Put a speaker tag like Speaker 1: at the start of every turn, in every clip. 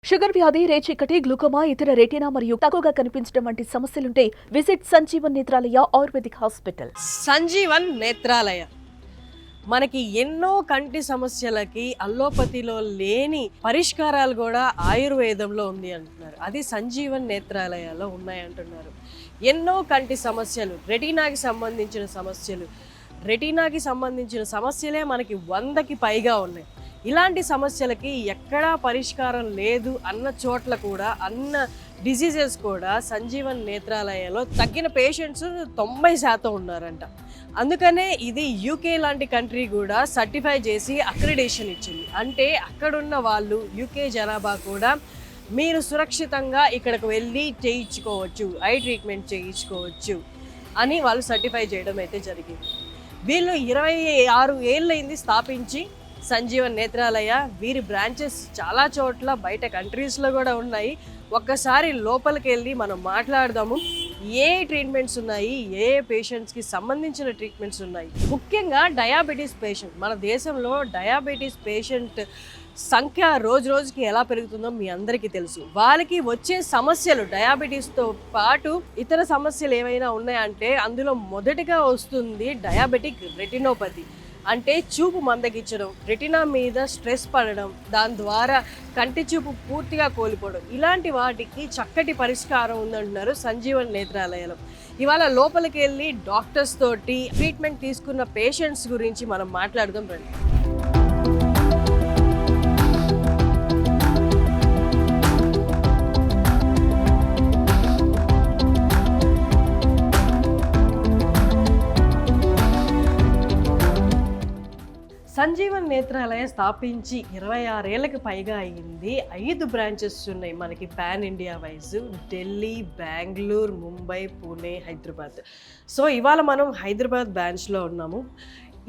Speaker 1: Sugar వ్యాధి, రేచీకటి, glaucoma, ఇతర retina మరియు తక్కువగా కనిపించడం వంటి సమస్యలుంటే విజిట్ సంజీవన్ నేత్రాలయ ఆయుర్వేదిక్ హాస్పిటల్.
Speaker 2: సంజీవన్ నేత్రాలయ మనకి ఎన్నో కంటి సమస్యలకి అల్లోపతిలో లేని పరిష్కారాలు కూడా ఆయుర్వేదంలో ఉంది అంటున్నారు. అది సంజీవన్ నేత్రాలయాలో ఉన్నాయంటున్నారు. ఎన్నో కంటి సమస్యలు, రెటీనాకి సంబంధించిన సమస్యలే మనకి 100కి పైగా ఉన్నాయి. ఇలాంటి సమస్యలకి ఎక్కడా పరిష్కారం లేదు అన్న చోట్ల కూడా, అన్న డిసీజెస్ కూడా సంజీవన్ నేత్రాలయాలో తగ్గిన పేషెంట్స్ 90% ఉన్నారంట. అందుకనే ఇది యూకే లాంటి కంట్రీ కూడా సర్టిఫై చేసి అక్రిడేషన్ ఇచ్చింది. అంటే అక్కడున్న వాళ్ళు, యూకే జనాభా కూడా మీరు సురక్షితంగా ఇక్కడికి వెళ్ళి చేయించుకోవచ్చు, ఐ ట్రీట్మెంట్ చేయించుకోవచ్చు అని వాళ్ళు సర్టిఫై చేయడం అయితే జరిగింది. వీళ్ళు 26 ఏళ్ళైంది స్థాపించి సంజీవన్ నేత్రాలయ. వీరి బ్రాంచెస్ చాలా చోట్ల బయట కంట్రీస్లో కూడా ఉన్నాయి. ఒక్కసారి లోపలికి వెళ్ళి మనం మాట్లాడదాము. ఏ ట్రీట్మెంట్స్ ఉన్నాయి, ఏ పేషెంట్స్కి సంబంధించిన ట్రీట్మెంట్స్ ఉన్నాయి. ముఖ్యంగా డయాబెటీస్ పేషెంట్, మన దేశంలో డయాబెటీస్ పేషెంట్ సంఖ్య రోజు రోజుకి ఎలా పెరుగుతుందో మీ అందరికీ తెలుసు. వాళ్ళకి వచ్చే సమస్యలు, డయాబెటీస్తో పాటు ఇతర సమస్యలు ఏమైనా ఉన్నాయంటే అందులో మొదటిగా వస్తుంది డయాబెటిక్ రెటినోపతి. అంటే చూపు మందగించడం, రెటినా మీద స్ట్రెస్ పడడం, దాని ద్వారా కంటి చూపు పూర్తిగా కోల్పోవడం, ఇలాంటి వాటికి చక్కటి పరిష్కారం ఉందంటున్నారు సంజీవన్ నేత్రాలయంలో. ఇవాళ లోపలికి వెళ్ళి డాక్టర్స్ తోటి ట్రీట్మెంట్ తీసుకున్న పేషెంట్స్ గురించి మనం మాట్లాడదాం రండి. సంజీవన్ నేత్రాలయ స్థాపించి 26 ఏళ్ళకి పైగా అయ్యింది. 5 బ్రాంచెస్ ఉన్నాయి మనకి pan India wise: Delhi, Bengaluru, Mumbai, Pune, Hyderabad. So ఇవాళ మనం హైదరాబాద్ బ్రాంచ్లో ఉన్నాము.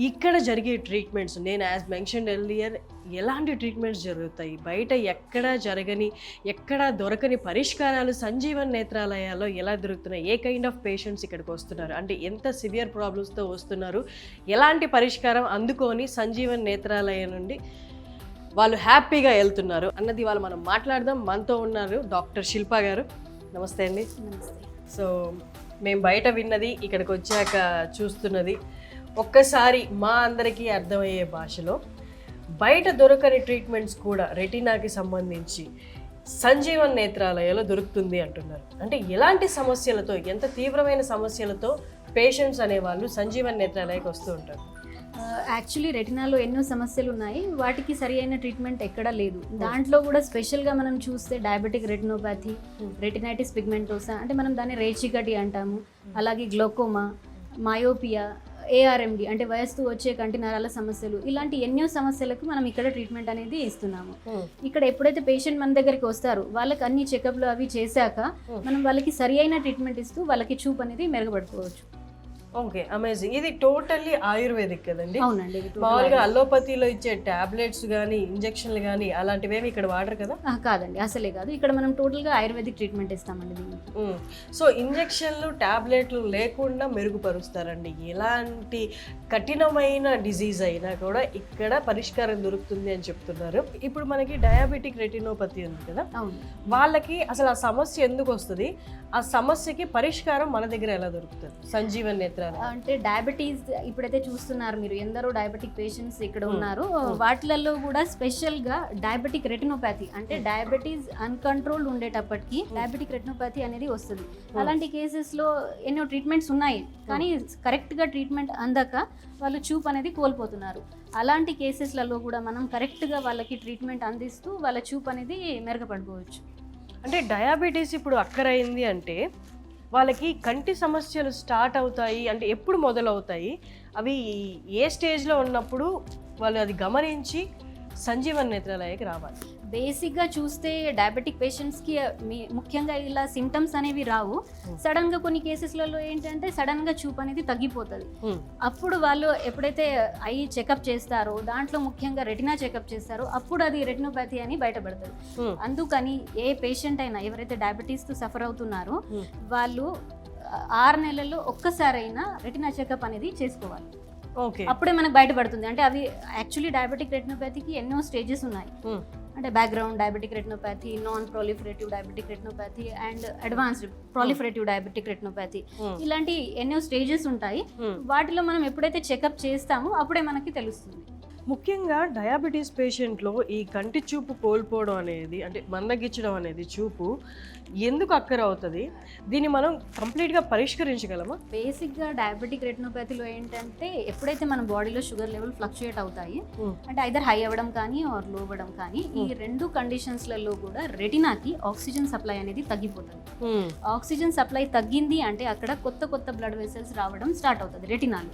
Speaker 2: ఇక్కడ జరిగే ట్రీట్మెంట్స్, నేను యాజ్ మెన్షన్ ఎర్లియర్, ఎలాంటి ట్రీట్మెంట్స్ జరుగుతాయి, బయట ఎక్కడా జరగని, ఎక్కడా దొరకని పరిష్కారాలు సంజీవన్ నేత్రాలయాల్లో ఎలా దొరుకుతున్నాయి, ఏ కైండ్ ఆఫ్ పేషెంట్స్ ఇక్కడికి వస్తున్నారు, అంటే ఎంత సివియర్ ప్రాబ్లమ్స్తో వస్తున్నారు, ఎలాంటి పరిష్కారం అందుకొని సంజీవన్ నేత్రాలయం నుండి వాళ్ళు హ్యాపీగా వెళ్తున్నారు అన్నది వాళ్ళు మనం మాట్లాడదాం. మనతో ఉన్నారు డాక్టర్ శిల్ప గారు. నమస్తే అండి. సో మేము బయట విన్నది, ఇక్కడికి వచ్చాక చూస్తున్నది, ఒక్కసారి మా అందరికీ అర్థమయ్యే భాషలో, బయట దొరకని ట్రీట్మెంట్స్ కూడా రెటీనాకి సంబంధించి సంజీవన్ నేత్రాలయాలో దొరుకుతుంది అంటున్నారు. అంటే ఎలాంటి సమస్యలతో, ఎంత తీవ్రమైన సమస్యలతో పేషెంట్స్ అనేవాళ్ళు సంజీవన్ నేత్రాలయకి వస్తూ ఉంటారు?
Speaker 3: యాక్చువల్లీ రెటినాలో ఎన్నో సమస్యలు ఉన్నాయి, వాటికి సరి అయిన ట్రీట్మెంట్ ఎక్కడా లేదు. దాంట్లో కూడా స్పెషల్గా మనం చూస్తే డయాబెటిక్ రెటినోపతి, రెటినైటిస్ పిగ్మెంటోసా, అంటే మనం దాన్ని రేచీకటి అంటాము, అలాగే గ్లోకోమా, మయోపియా, ARMD అంటే వయస్సు వచ్చే కంటి నరాల సమస్యలు, ఇలాంటి ఎన్నో సమస్యలకు మనం ఇక్కడ ట్రీట్మెంట్ అనేది ఇస్తున్నాము. ఇక్కడ ఎప్పుడైతే పేషెంట్ మన దగ్గరికి వస్తారో వాళ్ళకి అన్ని చెకప్లు అవి చేశాక మనం వాళ్ళకి సరి అయిన ట్రీట్మెంట్ ఇస్తూ వాళ్ళకి చూపు అనేది మెరుగుపడుకోవచ్చు.
Speaker 2: Okay, amazing. ఇది టోటల్లీ ఆయుర్వేదిక్ కదండి?
Speaker 3: అవునండి.
Speaker 2: మామూలుగా అల్లోపతిలో ఇచ్చే టాబ్లెట్స్ కానీ, ఇంజెక్షన్లు కానీ అలాంటివేమి ఇక్కడ వాడరు కదా?
Speaker 3: కాదండి, అసలే కాదు. ఇక్కడ మనం టోటల్గా ఆయుర్వేదిక్ ట్రీట్మెంట్ ఇస్తామండి దీనికి.
Speaker 2: సో ఇంజెక్షన్లు, టాబ్లెట్లు లేకుండా మెరుగుపరుస్తారండి. ఎలాంటి కఠినమైన డిజీజ్ అయినా కూడా ఇక్కడ పరిష్కారం దొరుకుతుంది అని చెప్తున్నారు. ఇప్పుడు మనకి డయాబెటిక్ రెటినోపతి ఉంది కదా, వాళ్ళకి అసలు ఆ సమస్య ఎందుకు వస్తుంది, ఆ సమస్యకి పరిష్కారం మన దగ్గర ఎలా దొరుకుతుంది సంజీవన్ నేత్రాలయ?
Speaker 3: అంటే డయాబెటీస్ ఇప్పుడైతే చూస్తున్నారు మీరు, ఎందరో డయాబెటిక్ పేషెంట్స్ ఇక్కడ ఉన్నారు. వాటిలలో కూడా స్పెషల్గా డయాబెటిక్ రెటినోపతి, అంటే డయాబెటీస్ అన్కంట్రోల్డ్ ఉండేటప్పటికి డయాబెటిక్ రెటినోపతి అనేది వస్తుంది. అలాంటి కేసెస్లో ఎన్నో ట్రీట్మెంట్స్ ఉన్నాయి, కానీ కరెక్ట్గా ట్రీట్మెంట్ అందక వాళ్ళు చూపు అనేది కోల్పోతున్నారు. అలాంటి కేసెస్లలో కూడా మనం కరెక్ట్గా వాళ్ళకి ట్రీట్మెంట్ అందిస్తూ వాళ్ళ చూపు అనేది మెరుగుపడుకోవచ్చు.
Speaker 2: అంటే డయాబెటీస్ ఇప్పుడు అక్కరైంది అంటే వాళ్ళకి కంటి సమస్యలు స్టార్ట్ అవుతాయి అంటే ఎప్పుడు మొదలవుతాయి, అవి ఏ స్టేజ్లో ఉన్నప్పుడు వాళ్ళు అది గమనించి సంజీవన్ నేత్రాలయకి రావాలి?
Speaker 3: బేసిక్గా చూస్తే డయాబెటిక్ పేషెంట్స్కి ముఖ్యంగా ఇలా సిమ్టమ్స్ అనేవి రావు. సడన్గా కొన్ని కేసెస్లలో ఏంటంటే సడన్గా చూపు అనేది తగ్గిపోతుంది. అప్పుడు వాళ్ళు ఎప్పుడైతే ఐ చెకప్ చేస్తారో, దాంట్లో ముఖ్యంగా రెటినా చెకప్ చేస్తారో, అప్పుడు అది రెటినోపతి అని బయటపడుతుంది. అందుకని ఏ పేషెంట్ అయినా ఎవరైతే డయాబెటీస్తో సఫర్ అవుతున్నారో వాళ్ళు 6 నెలల్లో ఒక్కసారైనా రెటినా చెకప్ అనేది చేసుకోవాలి. అప్పుడే మనకు బయటపడుతుంది. అంటే అవి యాక్చువల్లీ డయాబెటిక్ రెటినోపతికి ఎన్నో స్టేజెస్ ఉన్నాయి. అంటే background diabetic retinopathy, non proliferative diabetic retinopathy and advanced proliferative diabetic retinopathy, ఇలాంటి ఎన్నో స్టేజెస్ ఉంటాయి. వాటిలో మనం ఎప్పుడైతే చెకప్ చేస్తామో అప్పుడే మనకి తెలుస్తుంది.
Speaker 2: ముఖ్యంగా డయాబెటీస్ పేషెంట్లో ఈ కంటి చూపు కోల్పోవడం అనేది, అంటే మందగించడం అనేది చూపు ఎందుకు అక్కర అవుతుంది? దీన్ని మనం కంప్లీట్గా పరిష్కరించగలమా?
Speaker 3: బేసిక్గా డయాబెటిక్ రెటినోపతిలో ఏంటంటే ఎప్పుడైతే మన బాడీలో షుగర్ లెవెల్ ఫ్లక్చుయేట్ అవుతాయి, అంటే ఐదర్ హై అవ్వడం కానీ ఆర్ లో అవ్వడం కానీ, ఈ రెండు కండిషన్స్లలో కూడా రెటినాకి ఆక్సిజన్ సప్లై అనేది తగ్గిపోతుంది. ఆక్సిజన్ సప్లై తగ్గింది అంటే అక్కడ కొత్త కొత్త బ్లడ్ వెసల్స్ రావడం స్టార్ట్ అవుతుంది రెటినాలో.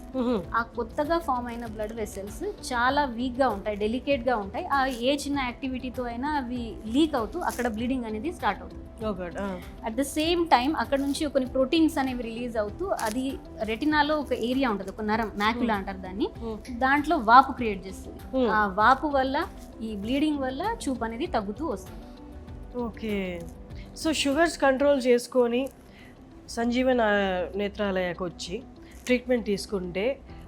Speaker 3: ఆ కొత్తగా ఫామ్ అయిన బ్లడ్ వెసల్స్ చాలా వీక్గా ఉంటాయి, డెలికేట్గా ఉంటాయి. ఆ ఏ చిన్న యాక్టివిటీతో అయినా అవి లీక్ అవుతూ అక్కడ బ్లీడింగ్ అనేది స్టార్ట్ అవుతుంది. అట్ ద సేమ్ టైం అక్కడ నుంచి కొన్ని ప్రోటీన్స్ అనేవి రిలీజ్ అవుతూ అది రెటినాలో ఒక ఏరియా ఉంటుంది, ఒక నరం, మ్యాక్యులా అంటారు దాన్ని, దాంట్లో వాపు క్రియేట్ చేస్తుంది. ఆ వాపు వల్ల ఈ బ్లీడింగ్ వల్ల చూపు అనేది తగ్గుతూ వస్తుంది.
Speaker 2: ఓకే, సో షుగర్స్ కంట్రోల్ చేసుకొని సంజీవన్ నేత్రాలయకు వచ్చి ట్రీట్మెంట్ తీసుకుంటే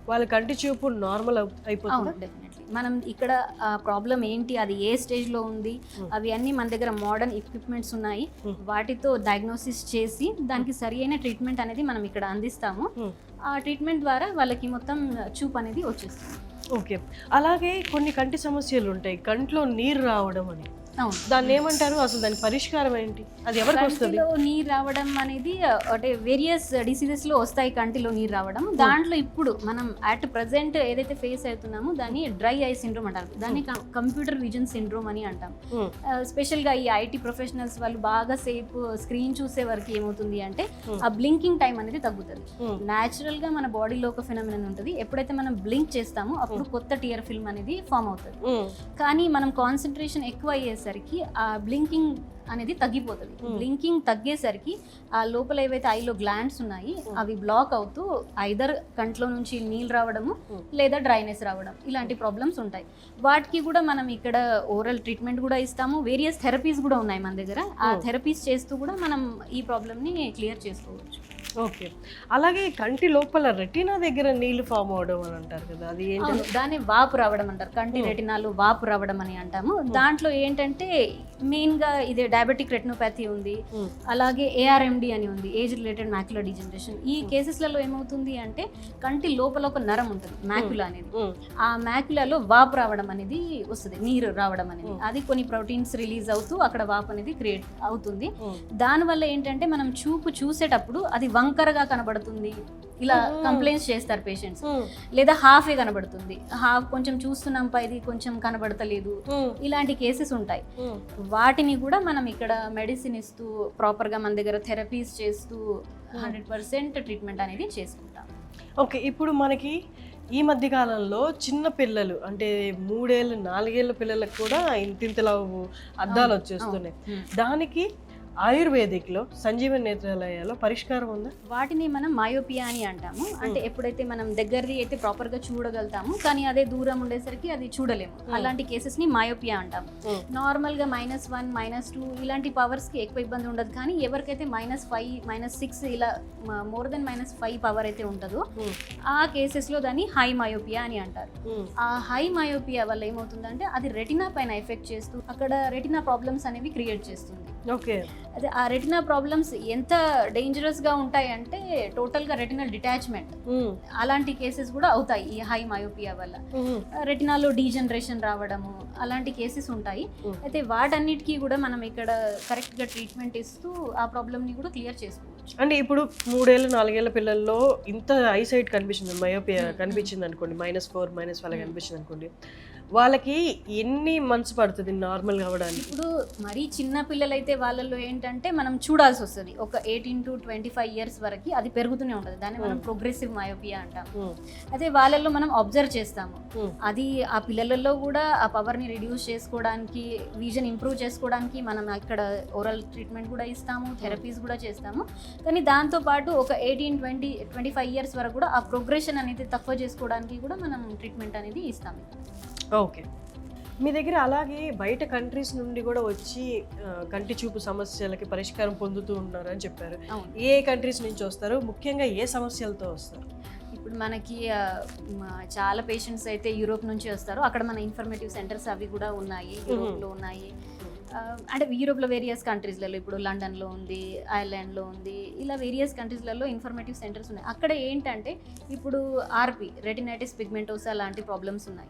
Speaker 2: వాళ్ళ కంటి చూపు నార్మల్ అయిపోతుంది.
Speaker 3: డెఫినెట్లీ మనం ఇక్కడ ప్రాబ్లం ఏంటి, అది ఏ స్టేజ్లో ఉంది, అవి అన్నీ మన దగ్గర మోడర్న్ ఎక్విప్మెంట్స్ ఉన్నాయి. వాటితో డయాగ్నోసిస్ చేసి దానికి సరి అయిన ట్రీట్మెంట్ అనేది మనం ఇక్కడ అందిస్తాము. ఆ ట్రీట్మెంట్ ద్వారా వాళ్ళకి మొత్తం చూపు అనేది వచ్చేస్తుంది.
Speaker 2: ఓకే, అలాగే కొన్ని కంటి సమస్యలు ఉంటాయి, కంట్లో నీరు రావడం అని,
Speaker 3: అవును,
Speaker 2: దాన్ని ఏమంటారు? అసలు దాని పరిష్కారం ఏంటి? అది ఎవరికి వస్తుంది?
Speaker 3: కంటిలో నీరు రావడం అనేది అంటే వేరియస్ డిసీజెస్ లో వస్తాయి కంటిలో నీరు రావడం. దాంట్లో ఇప్పుడు మనం అట్ ప్రెసెంట్ ఏదైతే ఫేస్ అవుతున్నామో దాన్ని డ్రై ఐ సిండ్రోమ్ అంటారు, దాన్ని కంప్యూటర్ విజన్ సిండ్రోమ్ అని అంటాం. స్పెషల్ గా ఈ ఐటీ ప్రొఫెషనల్స్ వాళ్ళు బాగా సేపు స్క్రీన్ చూసే వరకు ఏమవుతుంది అంటే ఆ బ్లింకింగ్ టైం అనేది తగ్గుతుంది. న్యాచురల్ గా మన బాడీలో ఒక ఫినామినన్ ఉంటుంది, ఎప్పుడైతే మనం బ్లింక్ చేస్తామో అప్పుడు కొత్త టియర్ ఫిల్మ్ అనేది ఫామ్ అవుతుంది. కానీ మనం కాన్సన్ట్రేషన్ ఎక్కువ అయ్యేసరికి ఆ బ్లింకింగ్ అనేది తగ్గిపోతుంది. బ్లింకింగ్ తగ్గేసరికి ఆ లోపల ఏవైతే ఐలో గ్లాండ్స్ ఉన్నాయి అవి బ్లాక్ అవుతూ ఐదర్ కంట్లో నుంచి నీళ్ళు రావడము లేదా డ్రైనెస్ రావడం, ఇలాంటి ప్రాబ్లమ్స్ ఉంటాయి. వాటికి కూడా మనం ఇక్కడ ఓరల్ ట్రీట్మెంట్ కూడా ఇస్తాము, వేరియస్ థెరపీస్ కూడా ఉన్నాయి మన దగ్గర. ఆ థెరపీస్ చేస్తూ కూడా మనం ఈ ప్రాబ్లమ్ని క్లియర్ చేసుకోవచ్చు.
Speaker 2: ఓకే, అలాగే కంటి లోపల రెటీనా దగ్గర నీళ్లు ఫామ్ అవడం అని అంటారు కదా, అది ఏంటి?
Speaker 3: దాన్ని వాపు రావడం అంటారు, కంటి రెటినాలు వాపు రావడం అని అంటాము. దాంట్లో ఏంటంటే మెయిన్ గా ఇది డయాబెటిక్ రెటినోపతి ఉంది, అలాగే ARMD అని ఉంది, ఏజ్ రిలేటెడ్ మ్యాక్యులర్ డిజనరేషన్. ఈ కేసెస్లలో ఏమవుతుంది అంటే కంటి లోపల ఒక నరం ఉంటుంది, మ్యాక్యులా అనేది, ఆ మ్యాక్యులాలో వాపు రావడం అనేది వస్తుంది, నీరు రావడం అనేది. అది కొన్ని ప్రోటీన్స్ రిలీజ్ అవుతూ అక్కడ వాపు అనేది క్రియేట్ అవుతుంది. దానివల్ల ఏంటంటే మనం చూపు చూసేటప్పుడు అది వంకరగా కనబడుతుంది, ఇలా కంప్లైంట్స్ చేస్తారు పేషెంట్స్. లేదా హాఫే కనబడుతుంది, హాఫ్ కొంచెం చూస్తున్నాం పైది కొంచెం కనబడతలేదు, ఇలాంటి కేసెస్ ఉంటాయి. వాటిని కూడా మనం ఇక్కడ మెడిసిన్ ఇస్తూ ప్రాపర్గా మన దగ్గర థెరపీస్ చేస్తూ 100% ట్రీట్మెంట్ అనేది చేసుకుంటాం.
Speaker 2: ఓకే, ఇప్పుడు మనకి ఈ మధ్య కాలంలో చిన్న పిల్లలు అంటే 3 ఏళ్ళు 4 ఏళ్ళ పిల్లలకు కూడా ఇంతింతలా అద్దాలు వచ్చేస్తున్నాయి. దానికి ఆయుర్వేదిక్లో సంజీవన్ నేత్రాలయాలో పరిష్కారం ఉందా?
Speaker 3: వాటిని మనం మయోపియా అని అంటాము. అంటే ఎప్పుడైతే మనం దగ్గరది అయితే ప్రాపర్గా చూడగలుగుతాము కానీ అదే దూరం ఉండేసరికి అది చూడలేము, అలాంటి కేసెస్ని మయోపియా అంటాము. నార్మల్గా -1, -2 ఇలాంటి పవర్స్కి ఎక్కువ ఇబ్బంది ఉండదు. కానీ ఎవరికైతే -5, -6 ఇలా మోర్ దెన్ -5 పవర్ అయితే ఉంటుందో ఆ కేసెస్లో దాన్ని హై మయోపియా అని అంటారు. ఆ హై మయోపియా వల్ల ఏమవుతుందంటే అది రెటినా పైన ఎఫెక్ట్ చేస్తూ అక్కడ రెటినా ప్రాబ్లమ్స్ అనేవి క్రియేట్ చేస్తుంది.
Speaker 2: ఓకే,
Speaker 3: అదే ఆ రెటినా ప్రాబ్లమ్స్ ఎంత డేంజరస్గా ఉంటాయి అంటే టోటల్గా రెటినల్ డిటాచ్మెంట్ అలాంటి కేసెస్ కూడా అవుతాయి ఈ హై మయోపియా వల్ల. రెటినాలో డీజనరేషన్ రావడము అలాంటి కేసెస్ ఉంటాయి. అయితే వాటన్నిటికీ కూడా మనం ఇక్కడ కరెక్ట్గా ట్రీట్మెంట్ ఇస్తూ ఆ ప్రాబ్లమ్ని కూడా క్లియర్ చేసుకోవచ్చు.
Speaker 2: అంటే ఇప్పుడు 3 ఏళ్ళు 4 ఏళ్ళ పిల్లల్లో ఇంత ఐసైట్ కనిపించింది, మయోపియా కనిపించింది అనుకోండి, -4, -5 కనిపించింది అనుకోండి, వాళ్ళకి ఎన్ని మంత్స్ పడుతుంది నార్మల్ అవ్వడానికి?
Speaker 3: ఇప్పుడు మరీ చిన్న పిల్లలైతే వాళ్ళలో ఏంటంటే మనం చూడాల్సి వస్తుంది, ఒక 18 to 25 ఇయర్స్ వరకు అది పెరుగుతూనే ఉంటుంది, దాన్ని మనం ప్రోగ్రెసివ్ మయోపియా అంటాం. అయితే వాళ్ళల్లో మనం అబ్జర్వ్ చేస్తాము, అది ఆ పిల్లలలో కూడా ఆ పవర్ని రిడ్యూస్ చేసుకోవడానికి, విజన్ ఇంప్రూవ్ చేసుకోవడానికి మనం ఇక్కడ ఓరల్ ట్రీట్మెంట్ కూడా ఇస్తాము, థెరపీస్ కూడా చేస్తాము. కానీ దాంతోపాటు ఒక 18, 20, 25 ఇయర్స్ వరకు కూడా ఆ ప్రోగ్రెషన్ అనేది తక్కువ చేసుకోవడానికి కూడా మనం ట్రీట్మెంట్ అనేది ఇస్తాము.
Speaker 2: ఓకే, మీ దగ్గర అలాగే బయట కంట్రీస్ నుండి కూడా వచ్చి కంటి చూపు సమస్యలకి పరిష్కారం పొందుతూ ఉన్నారని చెప్పారు. ఏ కంట్రీస్ నుంచి వస్తారు, ముఖ్యంగా ఏ సమస్యలతో వస్తారు?
Speaker 3: ఇప్పుడు మనకి చాలా పేషెంట్స్ అయితే యూరోప్ నుంచి వస్తారు. అక్కడ మన ఇన్ఫర్మేటివ్ సెంటర్స్ అవి కూడా ఉన్నాయి, యూరోప్లో ఉన్నాయి. అంటే యూరోప్లో వేరియస్ కంట్రీస్లలో, ఇప్పుడు లండన్లో ఉంది, ఐర్లాండ్లో ఉంది, ఇలా వేరియస్ కంట్రీస్లలో ఇన్ఫర్మేటివ్ సెంటర్స్ ఉన్నాయి. అక్కడ ఏంటంటే ఇప్పుడు ఆర్పి, రెటినైటిస్ పిగ్మెంటోసా లాంటి ప్రాబ్లమ్స్ ఉన్నాయి.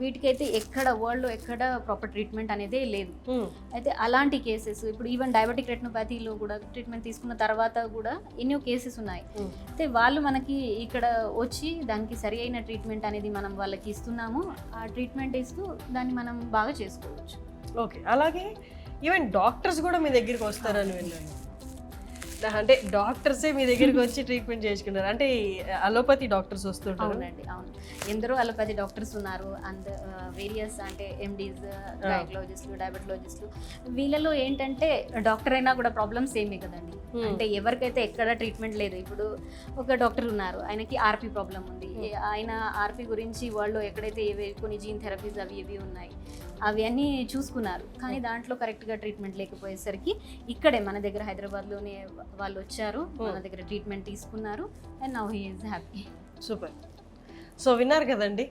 Speaker 3: వీటికైతే ఎక్కడ వరల్డ్లో ఎక్కడ ప్రాపర్ ట్రీట్మెంట్ అనేది లేదు. అయితే అలాంటి కేసెస్ ఇప్పుడు ఈవెన్ డయాబెటిక్ రెటినోపతిలో కూడా ట్రీట్మెంట్ తీసుకున్న తర్వాత కూడా ఎన్నో కేసెస్ ఉన్నాయి. అయితే వాళ్ళు మనకి ఇక్కడ వచ్చి దానికి సరి అయిన ట్రీట్మెంట్ అనేది మనం వాళ్ళకి ఇస్తున్నాము. ఆ ట్రీట్మెంట్ ఇస్తూ దాన్ని మనం బాగా చేసుకోవచ్చు.
Speaker 2: ఓకే, అలాగే ఈవెన్ డాక్టర్స్ కూడా మీ దగ్గరికి వస్తారని విన్నాను. అంటే డాక్టర్సే మీ దగ్గరికి వచ్చి ట్రీట్మెంట్ చేసుకుంటారు, అంటే అలోపతి డాక్టర్స్ వస్తుంటారు?
Speaker 3: అవునండి, అవును. ఎందరో అలోపతి డాక్టర్స్ ఉన్నారు. అండ్ వేరియస్ అంటే ఎండీస్, గైనకాలజిస్టులు, డయాబెటాలజిస్టులు. వీళ్ళలో ఏంటంటే డాక్టర్ అయినా కూడా ప్రాబ్లమ్స్ ఏమే కదండి. అంటే ఎవరికైతే ఎక్కడ ట్రీట్మెంట్ లేదు. ఇప్పుడు ఒక డాక్టర్ ఉన్నారు, ఆయనకి ఆర్పి ప్రాబ్లం ఉంది. ఆయన ఆర్పి గురించి వాళ్ళు ఎక్కడైతే కొన్ని జీన్ థెరపీస్ అవి ఇవి ఉన్నాయి అవి అన్నీ చూసుకున్నారు. కానీ దాంట్లో కరెక్ట్గా ట్రీట్మెంట్ లేకపోయేసరికి ఇక్కడే మన దగ్గర హైదరాబాద్లోనే వాళ్ళు వచ్చారు, మన దగ్గర ట్రీట్మెంట్ తీసుకున్నారు. And now he is happy.
Speaker 2: Super. So విన్నారు కదండి,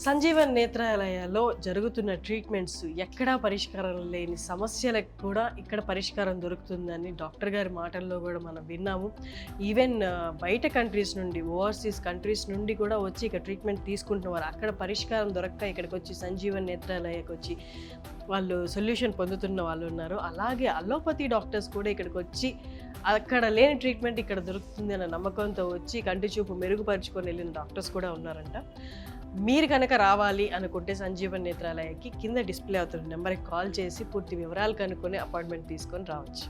Speaker 2: సంజీవన్ నేత్రాలయాలో జరుగుతున్న ట్రీట్మెంట్స్ ఎక్కడా పరిష్కారం లేని సమస్యలకు కూడా ఇక్కడ పరిష్కారం దొరుకుతుందని డాక్టర్ గారి మాటల్లో కూడా మనం విన్నాము. ఈవెన్ బయట కంట్రీస్ నుండి, ఓవర్సీస్ కంట్రీస్ నుండి కూడా వచ్చి ఇక్కడ ట్రీట్మెంట్ తీసుకుంటున్నవారు అక్కడ పరిష్కారం దొరక్క ఇక్కడికి వచ్చి సంజీవన్ నేత్రాలయకు వచ్చి వాళ్ళు సొల్యూషన్ పొందుతున్న వాళ్ళు ఉన్నారు. అలాగే అలోపతి డాక్టర్స్ కూడా ఇక్కడికి వచ్చి అక్కడ లేని ట్రీట్మెంట్ ఇక్కడ దొరుకుతుంది అన్న నమ్మకంతో వచ్చి కంటి చూపు మెరుగుపరుచుకొని వెళ్ళిన డాక్టర్స్ కూడా ఉన్నారంట. మీరు కనుక రావాలి అనుకుంటే సంజీవన్ నేత్రాలయకి కింద డిస్ప్లే అవుతున్న నెంబర్కి కాల్ చేసి పూర్తి వివరాలు కనుక్కొని అపాయింట్మెంట్ తీసుకొని రావచ్చు.